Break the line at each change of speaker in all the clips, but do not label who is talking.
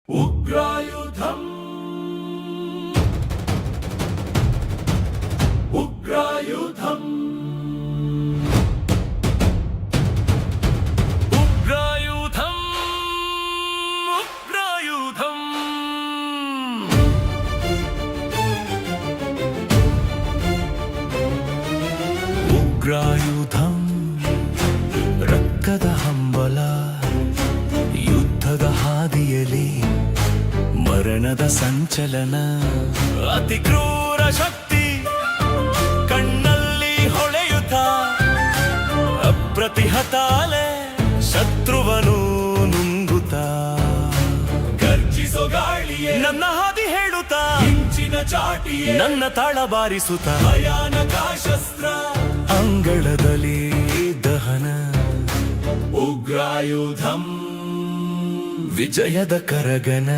ಉಗ್ರಾಯುಧಂ ಉಗ್ರಾಯುಧಂ ಉಗ್ರಾಯುಧಂ ಉಗ್ರಾಯುಧಂ ಉಗ್ರಾಯುಧಂ ರಕ್ತದ ಹಂಬಲ ಯುದ್ಧದ ಹಾದಿಯಲ್ಲಿ ಮರಣದ ಸಂಚಲನ ಅತಿ ಕ್ರೂರ ಶಕ್ತಿ ಕಣ್ಣಲ್ಲಿ ಹೊಳೆಯುತ್ತ ಅಪ್ರತಿಹತ ಅಲೆ ಶತ್ರುವನು ನುಂಗುತ್ತ ಗರ್ಜಿಸೋ ಗಾಳಿಯೇ ನನ್ನ ಹಾದಿ ಹೇಳುತ್ತಾ ಇಂಚಿನ ಚಾಟಿಯೇ ನನ್ನ ತಾಳ ಬಾರಿಸುತ್ತ ಭಯಾನಕ ಶಸ್ತ್ರ ಅಂಗಳದಲ್ಲಿ ದಹನ ಉಗ್ರಾಯುಧಂ ವಿಜಯದ ಕರಗನ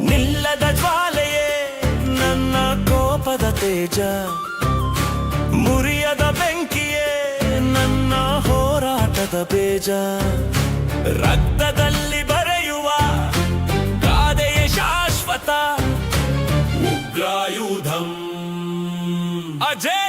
ನಿಲ್ಲದ ಜ್ವಾಲೆಯೇ ನನ್ನ ಕೋಪದ ತೇಜ ಮುರಿಯದ ಬೆಂಕಿಯೇ ನನ್ನ ಹೋರಾಟದ ಬೇಜ ರಕ್ತದಲ್ಲಿ ಬರೆಯುವ ಗಾದೆಯ ಶಾಶ್ವತ ಉಗ್ರಾಯುಧಂ ಅಜೇಯ